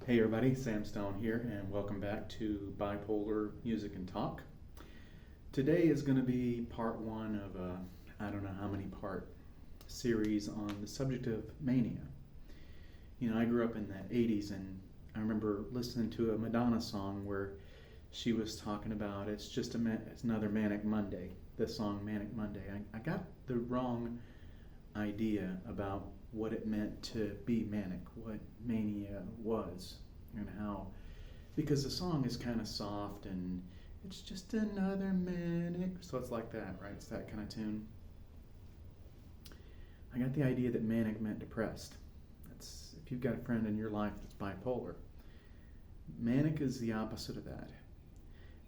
Hey everybody, Sam Stone here, and welcome back to Bipolar Music and Talk. Today is going to be part one of a, I don't know how many part series on the subject of mania. You know, I grew up in the 80s and I remember listening to a Madonna song where she was talking about it's another Manic Monday, the song Manic Monday. I got the wrong idea about what it meant to be manic, what mania was, and how, because the song is kind of soft and it's just another manic, so it's like that, right? It's that kind of tune. I got the idea that manic meant depressed. That's if you've got a friend in your life that's bipolar. Manic is the opposite of that.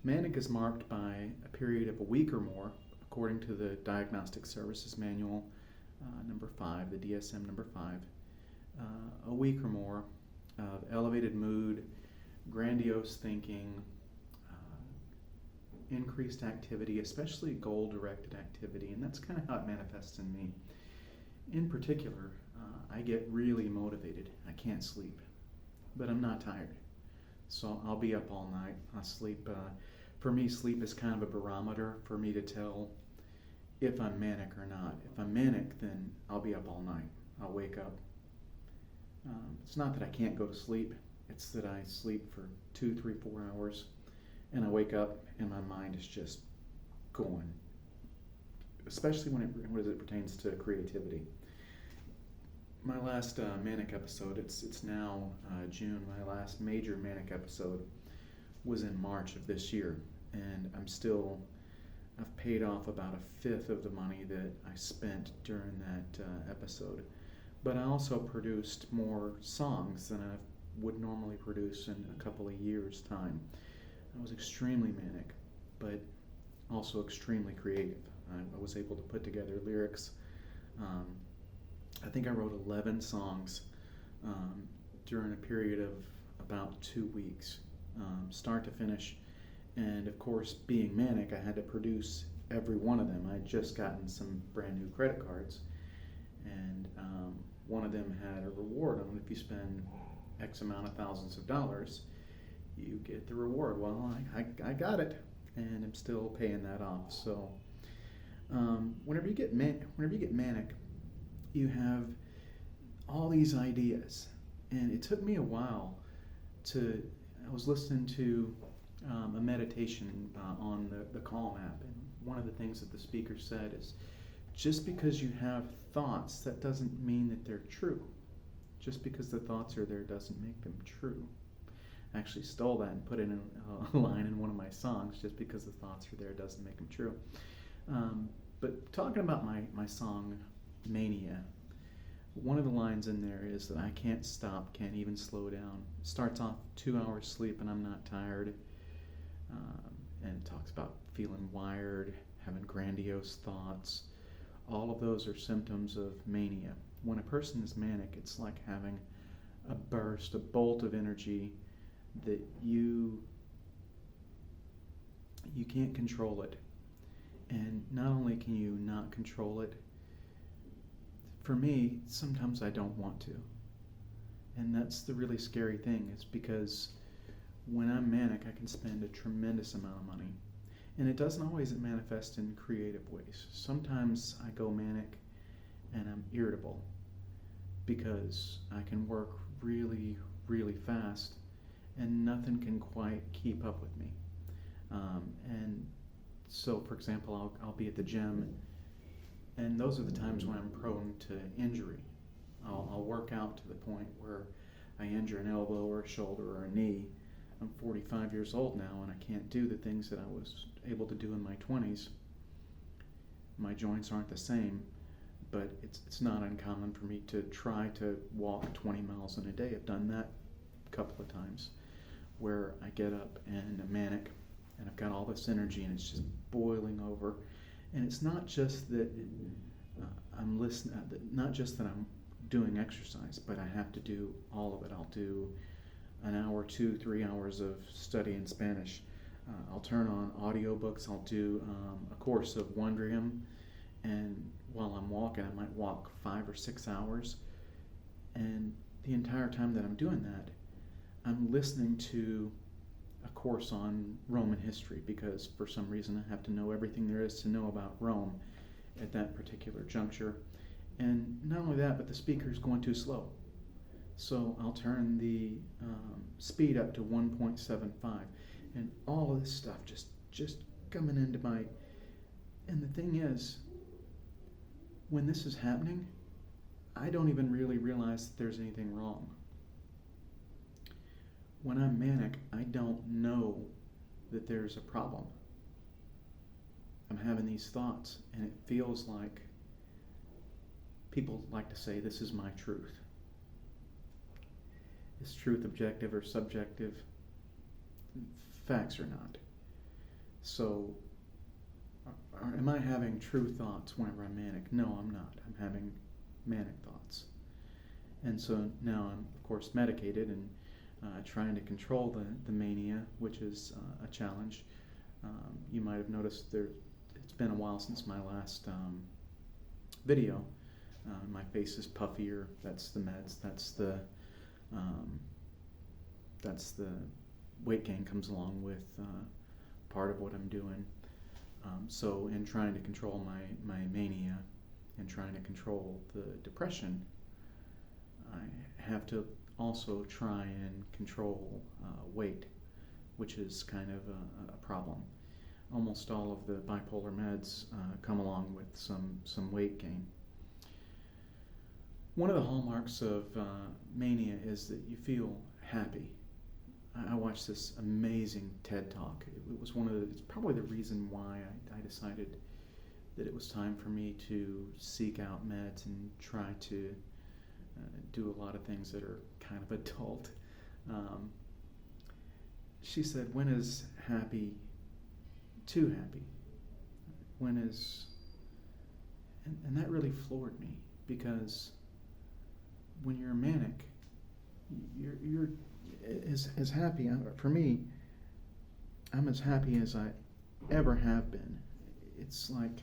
Manic is marked by a period of a week or more, according to the Diagnostic Services Manual number 5, the DSM number 5, a week or more of elevated mood, grandiose thinking, increased activity, especially goal-directed activity, and that's kind of how it manifests in me. In particular, I get really motivated. I can't sleep, but I'm not tired, so I'll be up all night. I sleep. For me, sleep is kind of a barometer for me to tell if I'm manic or not. If I'm manic, then I'll be up all night. I'll wake up. It's not that I can't go to sleep. It's that I sleep for 2, 3, 4 hours, and I wake up and my mind is just going. Especially when it pertains to creativity. My last manic episode, it's now June. My last major manic episode was in March of this year, and I've paid off about 1/5 of the money that I spent during that episode. But I also produced more songs than I would normally produce in a couple of years' time. I was extremely manic, but also extremely creative. I was able to put together lyrics. I think I wrote 11 songs during a period of about 2 weeks, start to finish. And of course, being manic, I had to produce every one of them. I'd just gotten some brand new credit cards, and one of them had a reward on it. If you spend X amount of thousands of dollars, you get the reward. Well, I got it, and I'm still paying that off. So whenever you get manic, you have all these ideas, and it took me a while I was listening to a meditation on the Calm app, and one of the things that the speaker said is, just because you have thoughts, that doesn't mean that they're true. Just because the thoughts are there doesn't make them true. I actually stole that and put it in a line in one of my songs, just because the thoughts are there doesn't make them true. But talking about my song, Mania, one of the lines in there is that I can't stop, can't even slow down. It starts off 2 hours sleep and I'm not tired. And it talks about feeling wired, having grandiose thoughts. All of those are symptoms of mania. When a person is manic, it's like having a burst, a bolt of energy that you can't control it. And not only can you not control it, for me, sometimes I don't want to. And that's the really scary thing, is because when I'm manic, I can spend a tremendous amount of money. And it doesn't always manifest in creative ways. Sometimes I go manic and I'm irritable because I can work really, really fast and nothing can quite keep up with me. And so, for example, I'll be at the gym, and those are the times when I'm prone to injury. I'll work out to the point where I injure an elbow or a shoulder or a knee. I'm 45 years old now, and I can't do the things that I was able to do in my 20s. My joints aren't the same, but it's not uncommon for me to try to walk 20 miles in a day. I've done that a couple of times, where I get up and I'm manic, and I've got all this energy, and it's just boiling over. And it's not just that I'm listening, not just that I'm doing exercise, but I have to do all of it. I'll do an hour, 2, 3 hours of studying Spanish. I'll turn on audiobooks. I'll do a course of Wondrium, and while I'm walking, I might walk 5 or 6 hours. And the entire time that I'm doing that, I'm listening to a course on Roman history because for some reason I have to know everything there is to know about Rome at that particular juncture. And not only that, but the speaker's going too slow. So I'll turn the speed up to 1.75, and all of this stuff just coming into my. And the thing is, when this is happening, I don't even really realize that there's anything wrong. When I'm manic, I don't know that there's a problem. I'm having these thoughts, and it feels like people like to say, this is my truth. Is truth objective or subjective? Facts or not. So, am I having true thoughts whenever I'm manic? No, I'm not. I'm having manic thoughts. And so now I'm, of course, medicated and trying to control the mania, which is a challenge. You might have noticed it's been a while since my last video. My face is puffier. That's the meds. That's the weight gain comes along with part of what I'm doing. So in trying to control my mania and trying to control the depression, I have to also try and control weight, which is kind of a problem. Almost all of the bipolar meds come along with some weight gain. One of the hallmarks of mania is that you feel happy. I watched this amazing TED Talk. It was it's probably the reason why I decided that it was time for me to seek out meds and try to do a lot of things that are kind of adult. She said, when is happy too happy? When is, and that really floored me, because when you're manic, you're as happy. For me, I'm as happy as I ever have been. It's like,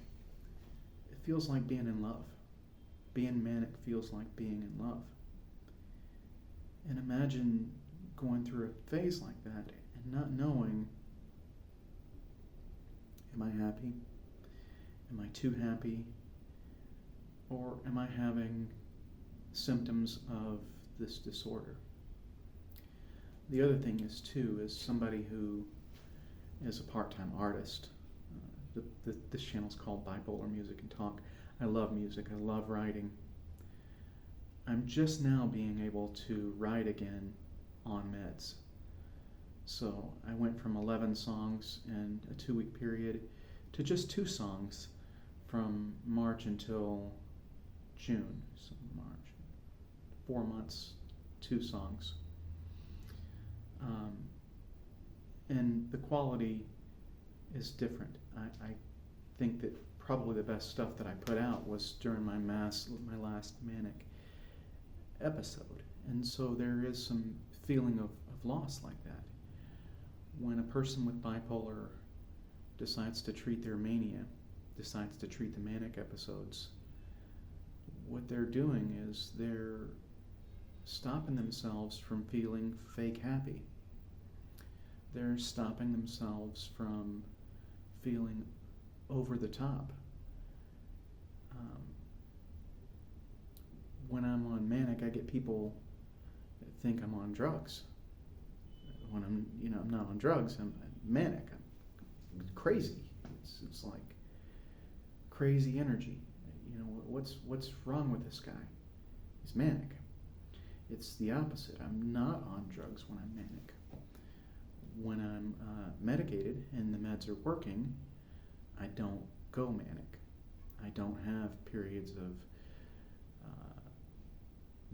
it feels like being in love. Being manic feels like being in love. And imagine going through a phase like that and not knowing, am I happy? Am I too happy? Or am I having symptoms of this disorder? The other thing is, too, is somebody who is a part-time artist. This channel is called Bipolar Music and Talk. I love music. I love writing. I'm just now being able to write again on meds. So I went from 11 songs in a 2-week period to just 2 songs from March until June. So March, 4 months, 2 songs. And the quality is different. I think that probably the best stuff that I put out was during my last manic episode. And so there is some feeling of loss like that. When a person with bipolar decides to treat their mania, decides to treat the manic episodes, what they're doing is they're stopping themselves from feeling fake happy. They're stopping themselves from feeling over the top. When I'm on manic, I get people that think I'm on drugs. When I'm not on drugs, I'm manic. I'm crazy. It's like crazy energy. What's wrong with this guy? He's manic. It's the opposite. I'm not on drugs when I'm manic. When I'm medicated and the meds are working, I don't go manic. I don't have periods of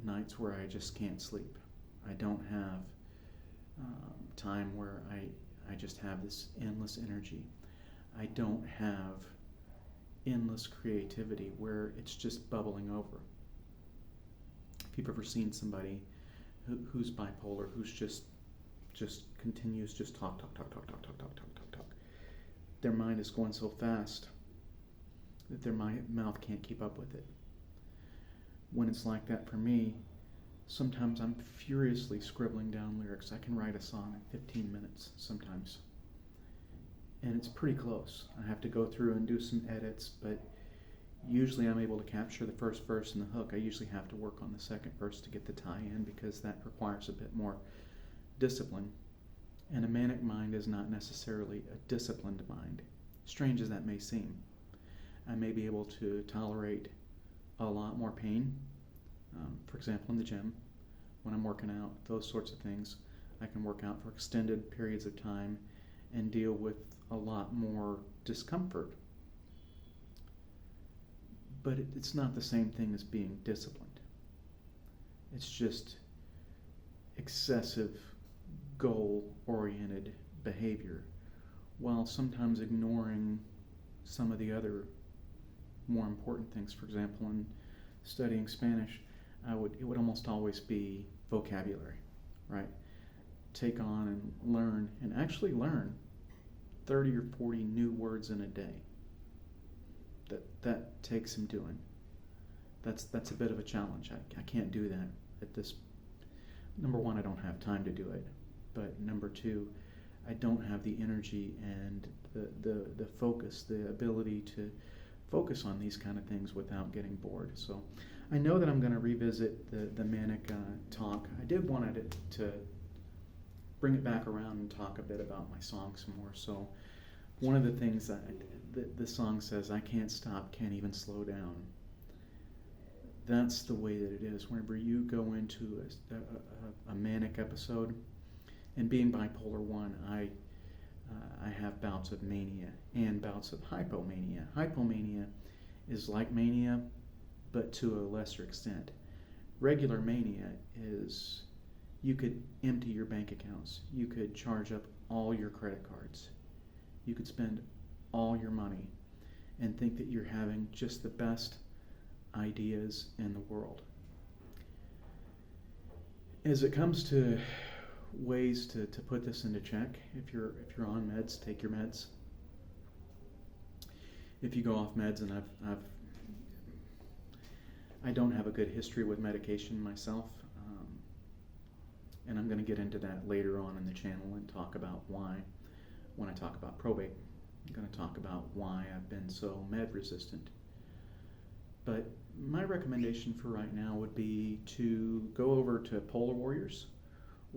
nights where I just can't sleep. I don't have time where I just have this endless energy. I don't have endless creativity where it's just bubbling over. If you've ever seen somebody who's bipolar, who's just continues just talk, their mind is going so fast that their mouth can't keep up with it. When it's like that for me, Sometimes I'm furiously scribbling down lyrics. I can write a song in 15 minutes sometimes. And it's pretty close. I have to go through and do some edits, but usually I'm able to capture the first verse and the hook. I usually have to work on the second verse to get the tie in because that requires a bit more discipline. And a manic mind is not necessarily a disciplined mind, strange as that may seem. I may be able to tolerate a lot more pain, for example, in the gym, when I'm working out, those sorts of things. I can work out for extended periods of time and deal with a lot more discomfort. But it's not the same thing as being disciplined. It's just excessive goal-oriented behavior, while sometimes ignoring some of the other more important things. For example, in studying Spanish, it would almost always be vocabulary, right? Take on and learn, and actually learn 30 or 40 new words in a day. That takes some doing. That's a bit of a challenge. I can't do that at this. Number one, I don't have time to do it. But number two, I don't have the energy and the focus, the ability to focus on these kind of things without getting bored. So I know that I'm going to revisit the Manic talk. I did want to bring it back around and talk a bit about my song some more. So one of the things that the song says, I can't stop, can't even slow down. That's the way that it is. Whenever you go into a manic episode, and being bipolar 1, I have bouts of mania and bouts of hypomania. Hypomania is like mania, but to a lesser extent. Regular mania is you could empty your bank accounts. You could charge up all your credit cards. You could spend all your money and think that you're having just the best ideas in the world. As it comes to ways to put this into check, if you're on meds, take your meds. If you go off meds, and I don't have a good history with medication myself, and I'm going to get into that later on in the channel and talk about why. When I talk about probate, I'm going to talk about why I've been so med resistant. But my recommendation for right now would be to go over to Polar Warriors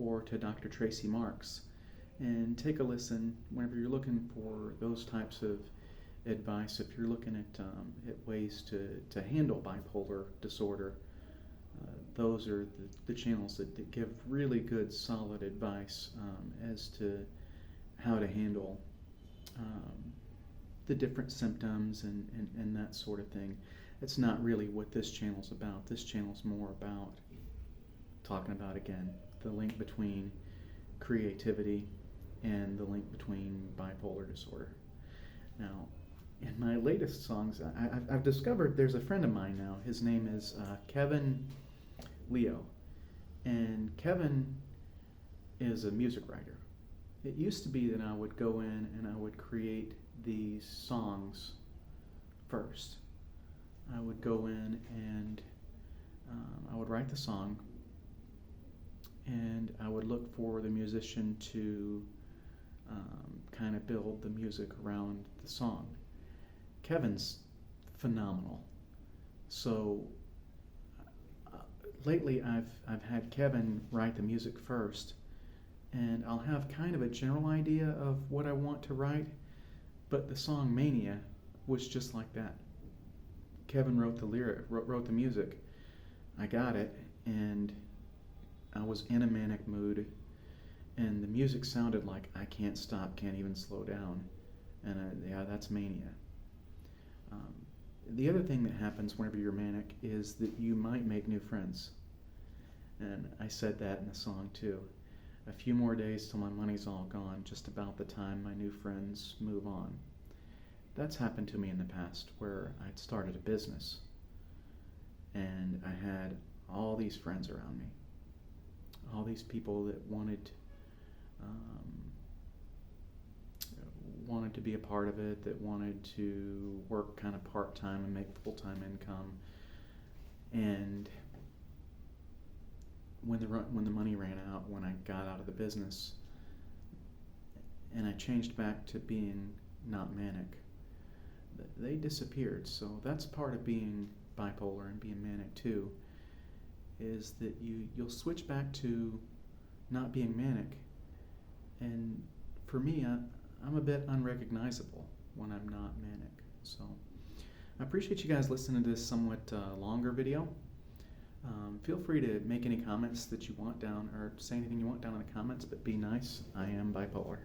or to Dr. Tracy Marks and take a listen whenever you're looking for those types of advice. If you're looking at ways to handle bipolar disorder, those are the channels that give really good, solid advice as to how to handle the different symptoms and that sort of thing. It's not really what this channel's about. This channel's more about talking about, again, the link between creativity and the link between bipolar disorder. Now, in my latest songs, I've discovered there's a friend of mine now. His name is Kevin Leo. And Kevin is a music writer. It used to be that I would go in and I would create these songs first. I would go in and I would write the song, and I would look for the musician to kind of build the music around the song. Kevin's phenomenal. So lately I've had Kevin write the music first, and I'll have kind of a general idea of what I want to write, but the song Mania was just like that. Kevin wrote the music. I got it, and I was in a manic mood, and the music sounded like I can't stop, can't even slow down, and yeah, that's Mania. The other thing that happens whenever you're manic is that you might make new friends, and I said that in the song too. A few more days till my money's all gone, just about the time my new friends move on. That's happened to me in the past, where I'd started a business and I had all these friends around me, all these people that wanted to be a part of it, that wanted to work kind of part-time and make full-time income. And when the money ran out, when I got out of the business, and I changed back to being not manic, they disappeared. So that's part of being bipolar and being manic too, is that you'll switch back to not being manic, and for me, I'm a bit unrecognizable when I'm not manic. So I appreciate you guys listening to this somewhat longer video. Feel free to make any comments that you want down, or say anything you want down in the comments, but be nice. I am bipolar.